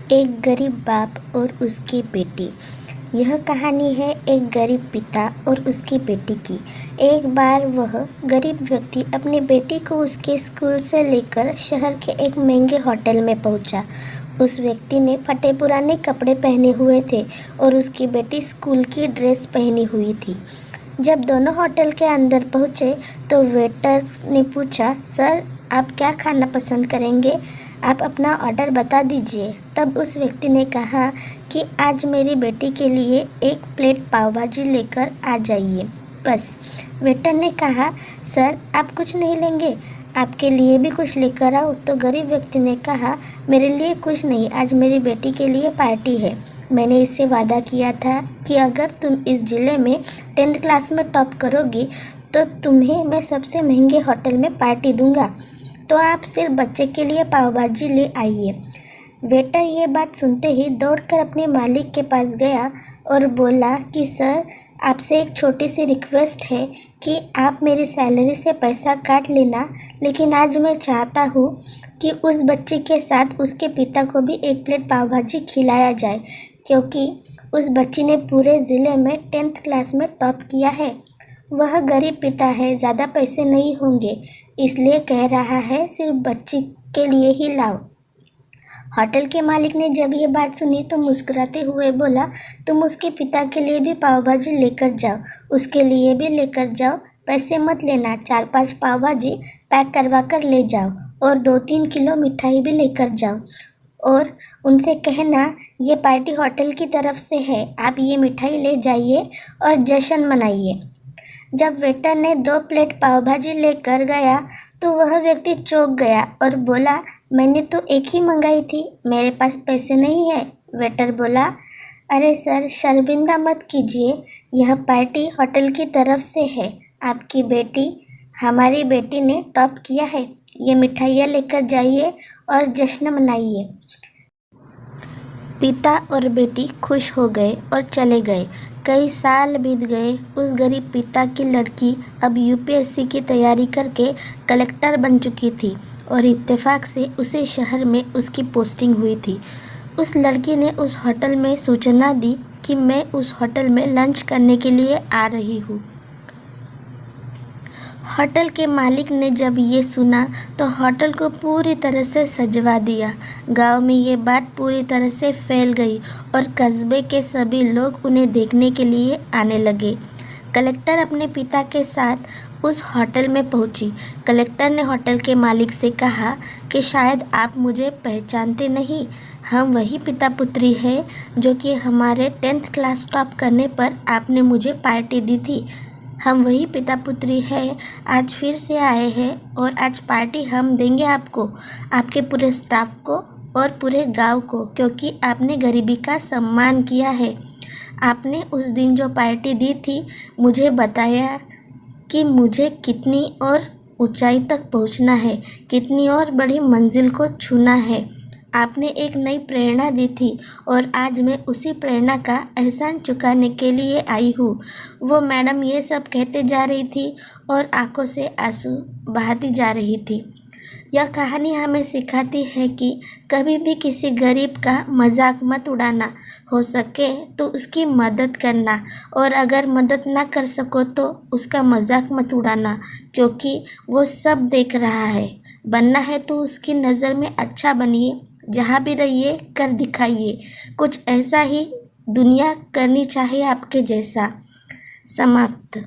एक गरीब बाप और उसकी बेटी। यह कहानी है एक गरीब पिता और उसकी बेटी की। एक बार वह गरीब व्यक्ति अपनी बेटी को उसके स्कूल से लेकर शहर के एक महंगे होटल में पहुंचा। उस व्यक्ति ने फटे पुराने कपड़े पहने हुए थे और उसकी बेटी स्कूल की ड्रेस पहनी हुई थी। जब दोनों होटल के अंदर पहुंचे तो वेटर ने पूछा, सर आप क्या खाना पसंद करेंगे? आप अपना ऑर्डर बता दीजिए। तब उस व्यक्ति ने कहा कि आज मेरी बेटी के लिए एक प्लेट पाव भाजी लेकर आ जाइए बस। वेटर ने कहा, सर आप कुछ नहीं लेंगे, आपके लिए भी कुछ लेकर आओ। तो गरीब व्यक्ति ने कहा, मेरे लिए कुछ नहीं, आज मेरी बेटी के लिए पार्टी है। मैंने इससे वादा किया था कि अगर तुम इस ज़िले में 10th क्लास में टॉप करोगी तो तुम्हें मैं सबसे महंगे होटल में पार्टी दूंगा, तो आप सिर्फ बच्चे के लिए पाव भाजी ले आइए। वेटर ये बात सुनते ही दौड़कर अपने मालिक के पास गया और बोला कि सर आपसे एक छोटी सी रिक्वेस्ट है कि आप मेरी सैलरी से पैसा काट लेना, लेकिन आज मैं चाहता हूँ कि उस बच्चे के साथ उसके पिता को भी एक प्लेट पाव भाजी खिलाया जाए, क्योंकि उस बच्ची ने पूरे ज़िले में 10th क्लास में टॉप किया है। वह गरीब पिता है, ज़्यादा पैसे नहीं होंगे, इसलिए कह रहा है सिर्फ बच्ची के लिए ही लाओ। होटल के मालिक ने जब ये बात सुनी तो मुस्कुराते हुए बोला, तुम उसके पिता के लिए भी पाव भाजी लेकर जाओ, उसके लिए भी लेकर जाओ, पैसे मत लेना, 4-5 पाव भाजी पैक करवा कर ले जाओ और 2-3 किलो मिठाई भी लेकर जाओ और उनसे कहना ये पार्टी होटल की तरफ से है, आप ये मिठाई ले जाइए और जश्न मनाइए। जब वेटर ने 2 प्लेट पाव भाजी लेकर गया तो वह व्यक्ति चौंक गया और बोला, मैंने तो एक ही मंगाई थी, मेरे पास पैसे नहीं है। वेटर बोला, अरे सर शर्मिंदा मत कीजिए, यह पार्टी होटल की तरफ से है, आपकी बेटी हमारी बेटी ने टॉप किया है, ये मिठाइयाँ लेकर जाइए और जश्न मनाइए। पिता और बेटी खुश हो गए और चले गए। कई साल बीत गए। उस गरीब पिता की लड़की अब यूपीएससी की तैयारी करके कलेक्टर बन चुकी थी और इत्तेफाक से उसी शहर में उसकी पोस्टिंग हुई थी। उस लड़की ने उस होटल में सूचना दी कि मैं उस होटल में लंच करने के लिए आ रही हूँ। होटल के मालिक ने जब ये सुना तो होटल को पूरी तरह से सजवा दिया। गांव में ये बात पूरी तरह से फैल गई और कस्बे के सभी लोग उन्हें देखने के लिए आने लगे। कलेक्टर अपने पिता के साथ उस होटल में पहुंची। कलेक्टर ने होटल के मालिक से कहा कि शायद आप मुझे पहचानते नहीं, हम वही पिता पुत्री हैं जो कि हमारे 10th क्लास टॉप करने पर आपने मुझे पार्टी दी थी। हम वही पिता पुत्री हैं, आज फिर से आए हैं और आज पार्टी हम देंगे आपको, आपके पूरे स्टाफ को और पूरे गांव को, क्योंकि आपने गरीबी का सम्मान किया है। आपने उस दिन जो पार्टी दी थी मुझे बताया कि मुझे कितनी और ऊंचाई तक पहुंचना है, कितनी और बड़ी मंजिल को छूना है। आपने एक नई प्रेरणा दी थी और आज मैं उसी प्रेरणा का एहसान चुकाने के लिए आई हूँ। वो मैडम ये सब कहते जा रही थी और आंखों से आंसू बहाती जा रही थी। यह कहानी हमें सिखाती है कि कभी भी किसी गरीब का मजाक मत उड़ाना, हो सके तो उसकी मदद करना और अगर मदद ना कर सको तो उसका मजाक मत उड़ाना, क्योंकि वो सब देख रहा है। बनना है तो उसकी नज़र में अच्छा बनिए, जहाँ भी रहिए कर दिखाइए, कुछ ऐसा ही दुनिया करनी चाहिए आपके जैसा। समाप्त।